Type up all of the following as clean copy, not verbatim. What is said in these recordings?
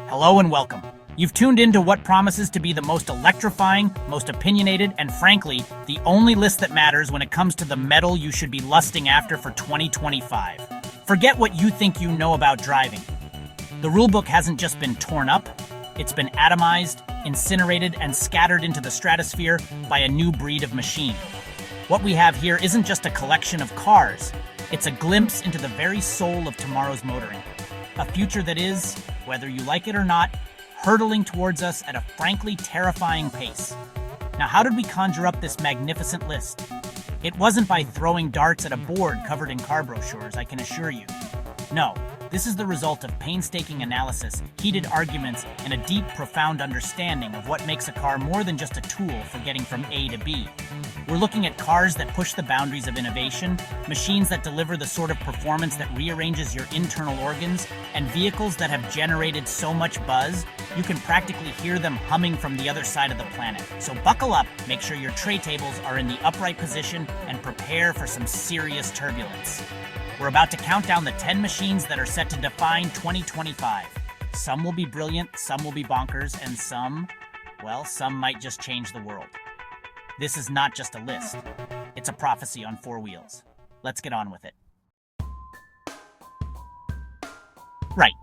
Hello and welcome. You've tuned into what promises to be the most electrifying, most opinionated, and frankly, the only list that matters when it comes to the metal you should be lusting after for 2025. Forget what you think you know about driving. The rulebook hasn't just been torn up, it's been atomized, incinerated, and scattered into the stratosphere by a new breed of machine. What we have here isn't just a collection of cars, it's a glimpse into the very soul of tomorrow's motoring. A future that is, whether you like it or not, hurtling towards us at a frankly terrifying pace. Now, how did we conjure up this magnificent list? It wasn't by throwing darts at a board covered in car brochures, I can assure you. No, this is the result of painstaking analysis, heated arguments, and a deep, profound understanding of what makes a car more than just a tool for getting from A to B. We're looking at cars that push the boundaries of innovation, machines that deliver the sort of performance that rearranges your internal organs, and vehicles that have generated so much buzz, you can practically hear them humming from the other side of the planet. So buckle up, make sure your tray tables are in the upright position, and prepare for some serious turbulence. We're about to count down the 10 machines that are set to define 2025. Some will be brilliant, some will be bonkers, and some might just change the world. This is not just a list. It's a prophecy on four wheels. Let's get on with it. Right.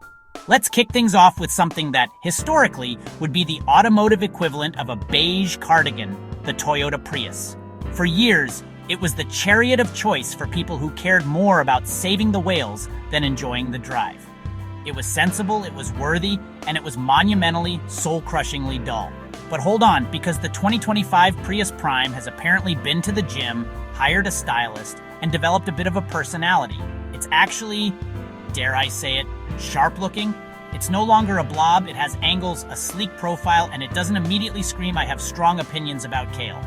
Let's kick things off with something that, historically, would be the automotive equivalent of a beige cardigan, the Toyota Prius. For years, it was the chariot of choice for people who cared more about saving the whales than enjoying the drive. It was sensible, it was worthy, and it was monumentally, soul-crushingly dull. But hold on, because the 2025 Prius Prime has apparently been to the gym, hired a stylist, and developed a bit of a personality. It's actually, dare I say it, sharp-looking. It's no longer a blob, it has angles, a sleek profile, and it doesn't immediately scream I have strong opinions about kale.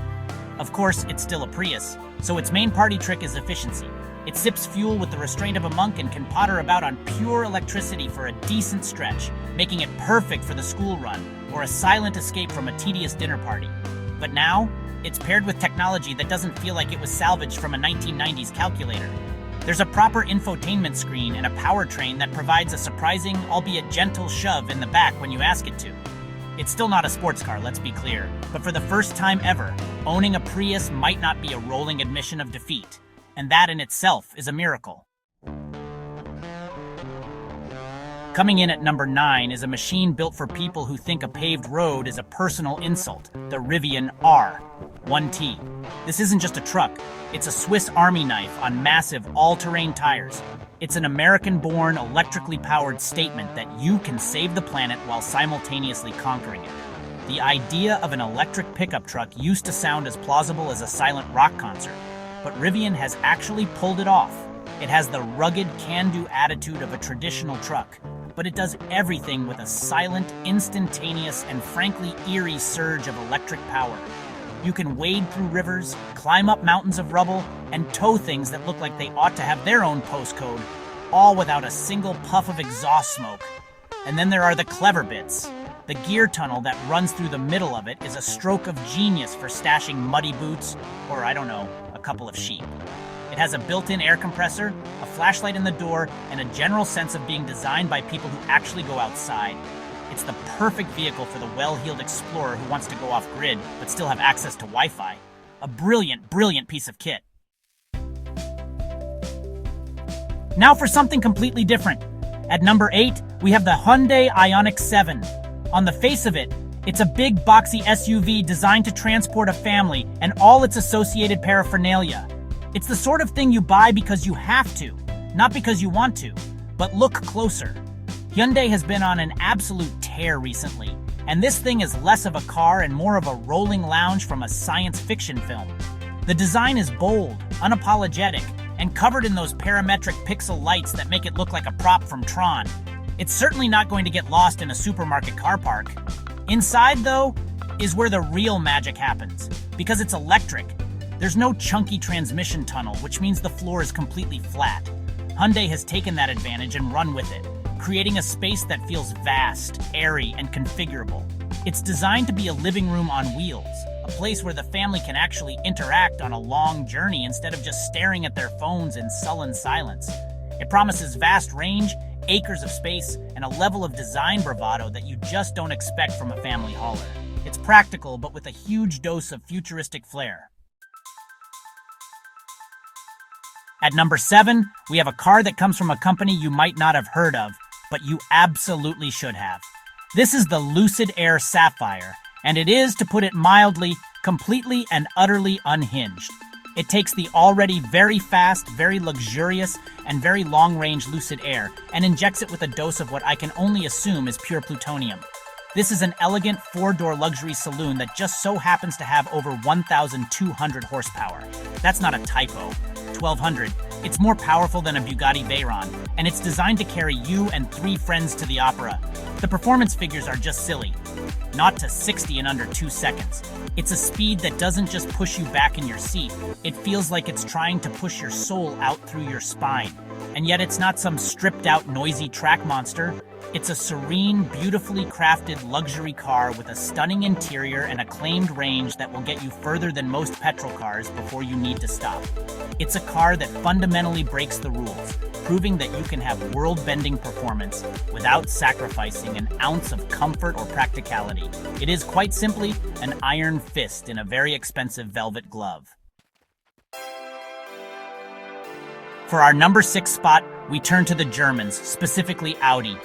Of course, it's still a Prius, so its main party trick is efficiency. It sips fuel with the restraint of a monk and can potter about on pure electricity for a decent stretch, making it perfect for the school run or a silent escape from a tedious dinner party. But now, it's paired with technology that doesn't feel like it was salvaged from a 1990s calculator. There's a proper infotainment screen and a powertrain that provides a surprising, albeit gentle shove in the back when you ask it to. It's still not a sports car, let's be clear, but for the first time ever, owning a Prius might not be a rolling admission of defeat. And that in itself is a miracle. Coming in at number 9 is a machine built for people who think a paved road is a personal insult, the Rivian R 1T. This isn't just a truck, it's a Swiss Army knife on massive all-terrain tires. It's an American-born, electrically powered statement that you can save the planet while simultaneously conquering it. The idea of an electric pickup truck used to sound as plausible as a silent rock concert. But Rivian has actually pulled it off. It has the rugged, can-do attitude of a traditional truck, but it does everything with a silent, instantaneous, and frankly eerie surge of electric power. You can wade through rivers, climb up mountains of rubble, and tow things that look like they ought to have their own postcode, all without a single puff of exhaust smoke. And then there are the clever bits. The gear tunnel that runs through the middle of it is a stroke of genius for stashing muddy boots, or a couple of sheep. It has a built-in air compressor, a flashlight in the door, and a general sense of being designed by people who actually go outside. It's the perfect vehicle for the well-heeled explorer who wants to go off-grid but still have access to Wi-Fi. A brilliant, brilliant piece of kit. Now for something completely different. At number 8, we have the Hyundai Ioniq 7. On the face of it, it's a big, boxy SUV designed to transport a family and all its associated paraphernalia. It's the sort of thing you buy because you have to, not because you want to. But look closer. Hyundai has been on an absolute tear recently, and this thing is less of a car and more of a rolling lounge from a science fiction film. The design is bold, unapologetic, and covered in those parametric pixel lights that make it look like a prop from Tron. It's certainly not going to get lost in a supermarket car park. Inside, though, is where the real magic happens. Because it's electric, there's no chunky transmission tunnel, which means the floor is completely flat. Hyundai has taken that advantage and run with it, creating a space that feels vast, airy, and configurable. It's designed to be a living room on wheels, a place where the family can actually interact on a long journey instead of just staring at their phones in sullen silence. It promises vast range, acres of space, and a level of design bravado that you just don't expect from a family hauler. It's practical, but with a huge dose of futuristic flair. At number 7, we have a car that comes from a company you might not have heard of, but you absolutely should have. This is the Lucid Air Sapphire, and it is, to put it mildly, completely and utterly unhinged. It takes the already very fast, very luxurious, and very long-range Lucid Air and injects it with a dose of what I can only assume is pure plutonium. This is an elegant 4-door luxury saloon that just so happens to have over 1,200 horsepower. That's not a typo. 1,200. It's more powerful than a Bugatti Veyron, and it's designed to carry you and 3 friends to the opera. The performance figures are just silly. Not to 60 in under 2 seconds. It's a speed that doesn't just push you back in your seat. It feels like it's trying to push your soul out through your spine. And yet it's not some stripped-out, noisy track monster. It's a serene, beautifully crafted luxury car with a stunning interior and acclaimed range that will get you further than most petrol cars before you need to stop. It's a car that fundamentally breaks the rules, proving that you can have world-bending performance without sacrificing an ounce of comfort or practicality. It is quite simply an iron fist in a very expensive velvet glove. For our number 6 spot, we turn to the Germans, specifically Audi.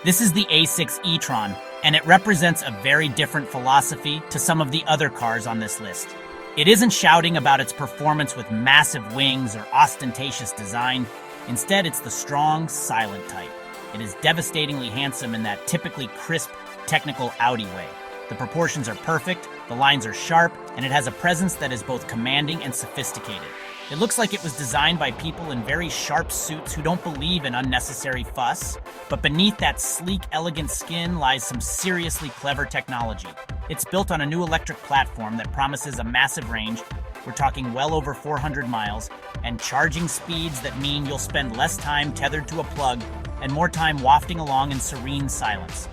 This is the A6 e-tron, and it represents a very different philosophy to some of the other cars on this list. It isn't shouting about its performance with massive wings or ostentatious design. Instead, it's the strong, silent type. It is devastatingly handsome in that typically crisp, technical Audi way. The proportions are perfect, the lines are sharp, and it has a presence that is both commanding and sophisticated. It looks like it was designed by people in very sharp suits who don't believe in unnecessary fuss, but beneath that sleek, elegant skin lies some seriously clever technology. It's built on a new electric platform that promises a massive range. We're talking well over 400 miles, and charging speeds that mean you'll spend less time tethered to a plug and more time wafting along in serene silence.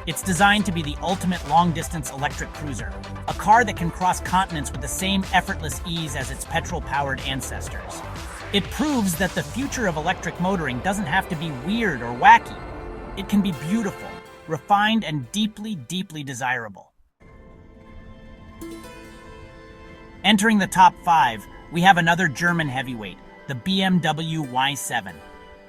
It's designed to be the ultimate long-distance electric cruiser, a car that can cross continents with the same effortless ease as its petrol-powered ancestors. It proves that the future of electric motoring doesn't have to be weird or wacky. It can be beautiful, refined, and deeply, deeply desirable. Entering the top 5, we have another German heavyweight, the BMW Y7.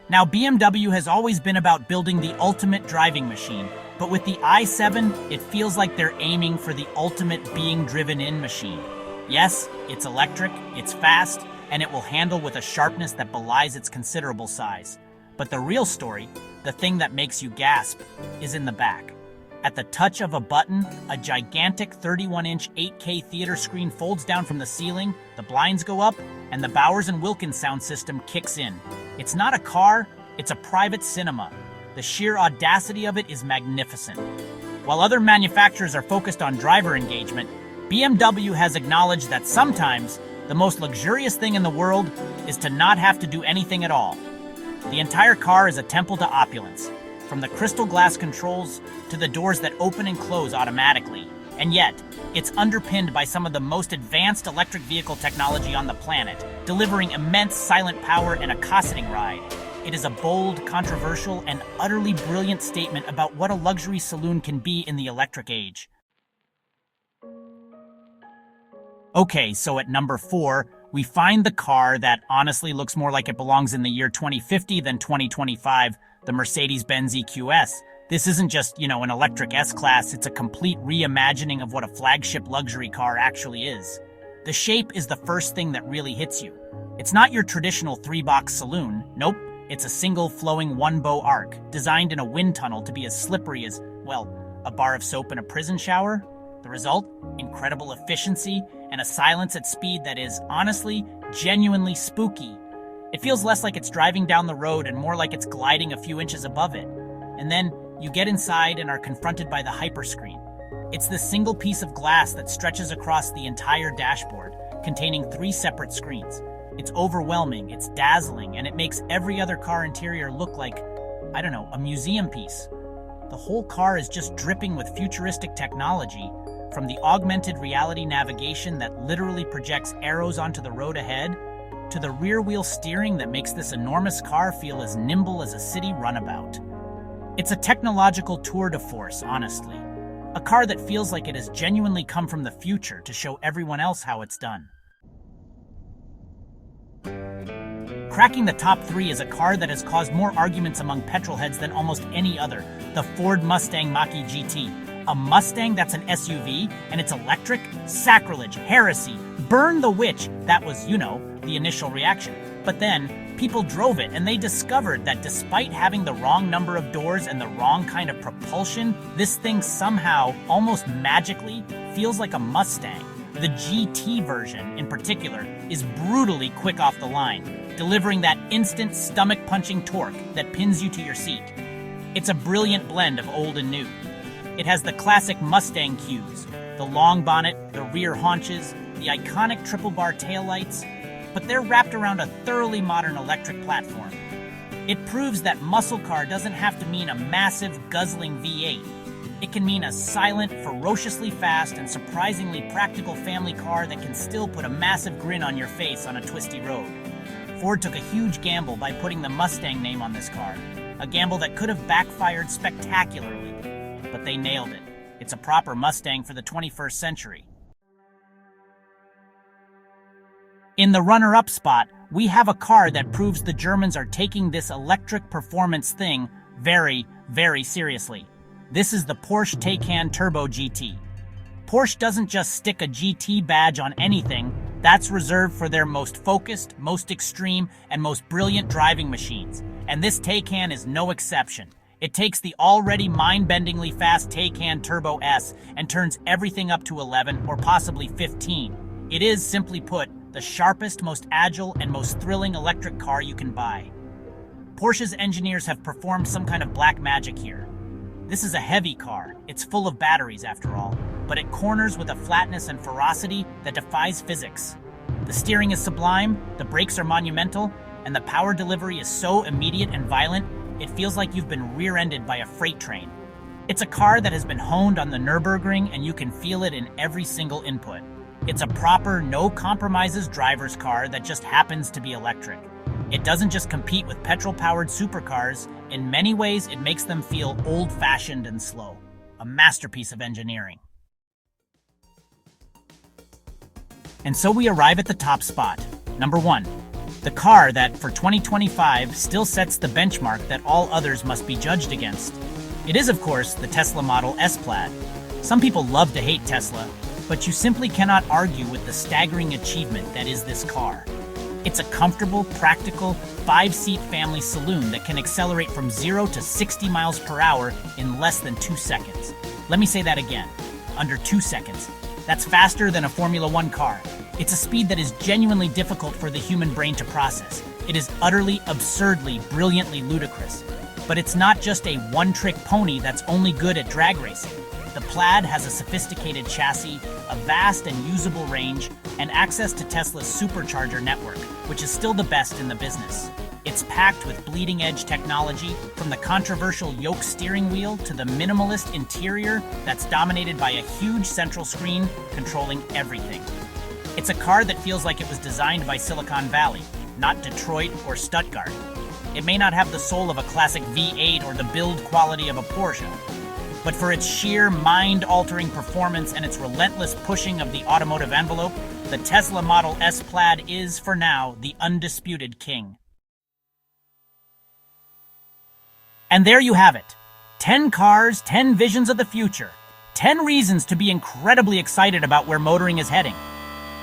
Now, BMW has always been about building the ultimate driving machine, but with the i7, it feels like they're aiming for the ultimate being driven-in machine. Yes, it's electric, it's fast, and it will handle with a sharpness that belies its considerable size. But the real story, the thing that makes you gasp, is in the back. At the touch of a button, a gigantic 31-inch 8K theater screen folds down from the ceiling, the blinds go up, and the Bowers & Wilkins sound system kicks in. It's not a car, it's a private cinema. The sheer audacity of it is magnificent. While other manufacturers are focused on driver engagement, BMW has acknowledged that sometimes the most luxurious thing in the world is to not have to do anything at all. The entire car is a temple to opulence, from the crystal glass controls to the doors that open and close automatically. And yet, it's underpinned by some of the most advanced electric vehicle technology on the planet, delivering immense silent power and a cosseting ride. It is a bold, controversial, and utterly brilliant statement about what a luxury saloon can be in the electric age. Okay, so at number 4, we find the car that honestly looks more like it belongs in the year 2050 than 2025, the Mercedes-Benz EQS. This isn't just, an electric S-Class, it's a complete reimagining of what a flagship luxury car actually is. The shape is the first thing that really hits you. It's not your traditional 3-box saloon, nope. It's a single flowing one-bow arc, designed in a wind tunnel to be as slippery as, a bar of soap in a prison shower. The result? Incredible efficiency and a silence at speed that is, honestly, genuinely spooky. It feels less like it's driving down the road and more like it's gliding a few inches above it. And then, you get inside and are confronted by the hyperscreen. It's the single piece of glass that stretches across the entire dashboard, containing 3 separate screens. It's overwhelming, it's dazzling, and it makes every other car interior look like, a museum piece. The whole car is just dripping with futuristic technology, from the augmented reality navigation that literally projects arrows onto the road ahead, to the rear-wheel steering that makes this enormous car feel as nimble as a city runabout. It's a technological tour de force, honestly. A car that feels like it has genuinely come from the future to show everyone else how it's done. Cracking the top 3 is a car that has caused more arguments among petrolheads than almost any other, the Ford Mustang Mach-E GT. A Mustang that's an SUV and it's electric? Sacrilege, heresy, burn the witch. That was, the initial reaction. But then, people drove it and they discovered that despite having the wrong number of doors and the wrong kind of propulsion, this thing somehow, almost magically, feels like a Mustang. The GT version, in particular, is brutally quick off the line, delivering that instant stomach-punching torque that pins you to your seat. It's a brilliant blend of old and new. It has the classic Mustang cues, the long bonnet, the rear haunches, the iconic triple-bar taillights, but they're wrapped around a thoroughly modern electric platform. It proves that muscle car doesn't have to mean a massive, guzzling V8. It can mean a silent, ferociously fast, and surprisingly practical family car that can still put a massive grin on your face on a twisty road. Ford took a huge gamble by putting the Mustang name on this car, a gamble that could have backfired spectacularly, but they nailed it. It's a proper Mustang for the 21st century. In the runner-up spot, we have a car that proves the Germans are taking this electric performance thing very, very seriously. This is the Porsche Taycan Turbo GT. Porsche doesn't just stick a GT badge on anything. That's reserved for their most focused, most extreme, and most brilliant driving machines. And this Taycan is no exception. It takes the already mind-bendingly fast Taycan Turbo S and turns everything up to 11 or possibly 15. It is, simply put, the sharpest, most agile, and most thrilling electric car you can buy. Porsche's engineers have performed some kind of black magic here. This is a heavy car. It's full of batteries, after all, but it corners with a flatness and ferocity that defies physics. The steering is sublime, the brakes are monumental, and the power delivery is so immediate and violent, it feels like you've been rear-ended by a freight train. It's a car that has been honed on the Nürburgring, and you can feel it in every single input. It's a proper, no-compromises driver's car that just happens to be electric. It doesn't just compete with petrol-powered supercars. In many ways, it makes them feel old-fashioned and slow. A masterpiece of engineering. And so we arrive at the top spot. Number 1. The car that, for 2025, still sets the benchmark that all others must be judged against. It is, of course, the Tesla Model S Plaid. Some people love to hate Tesla, but you simply cannot argue with the staggering achievement that is this car. It's a comfortable, practical, 5-seat family saloon that can accelerate from 0 to 60 miles per hour in less than 2 seconds. Let me say that again. Under 2 seconds. That's faster than a Formula One car. It's a speed that is genuinely difficult for the human brain to process. It is utterly, absurdly, brilliantly ludicrous. But it's not just a one-trick pony that's only good at drag racing. The Plaid has a sophisticated chassis, a vast and usable range, and access to Tesla's supercharger network, which is still the best in the business. It's packed with bleeding-edge technology, from the controversial yoke steering wheel to the minimalist interior that's dominated by a huge central screen controlling everything. It's a car that feels like it was designed by Silicon Valley, not Detroit or Stuttgart. It may not have the soul of a classic V8 or the build quality of a Porsche, but for its sheer mind-altering performance and its relentless pushing of the automotive envelope, the Tesla Model S Plaid is, for now, the undisputed king. And there you have it. 10 cars, 10 visions of the future. 10 reasons to be incredibly excited about where motoring is heading.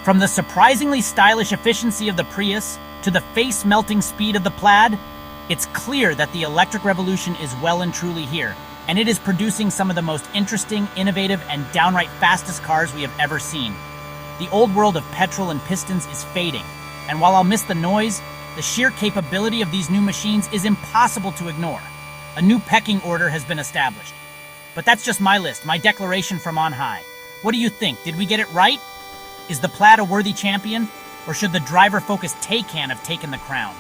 From the surprisingly stylish efficiency of the Prius to the face-melting speed of the Plaid, it's clear that the electric revolution is well and truly here, and it is producing some of the most interesting, innovative, and downright fastest cars we have ever seen. The old world of petrol and pistons is fading, and while I'll miss the noise, the sheer capability of these new machines is impossible to ignore. A new pecking order has been established. But that's just my list, my declaration from on high. What do you think? Did we get it right? Is the Plaid a worthy champion? Or should the driver-focused Taycan have taken the crown?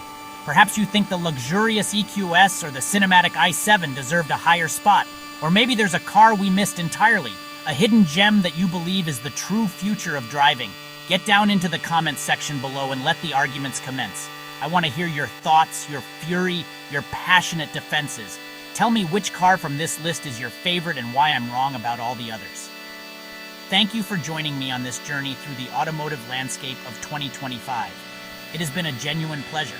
Perhaps you think the luxurious EQS or the cinematic i7 deserved a higher spot. Or maybe there's a car we missed entirely, a hidden gem that you believe is the true future of driving. Get down into the comments section below and let the arguments commence. I want to hear your thoughts, your fury, your passionate defenses. Tell me which car from this list is your favorite and why I'm wrong about all the others. Thank you for joining me on this journey through the automotive landscape of 2025. It has been a genuine pleasure.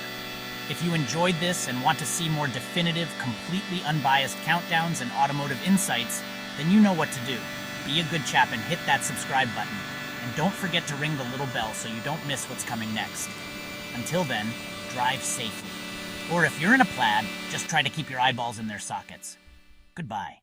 If you enjoyed this and want to see more definitive, completely unbiased countdowns and automotive insights, then you know what to do. Be a good chap and hit that subscribe button. And don't forget to ring the little bell so you don't miss what's coming next. Until then, drive safely. Or if you're in a plaid, just try to keep your eyeballs in their sockets. Goodbye.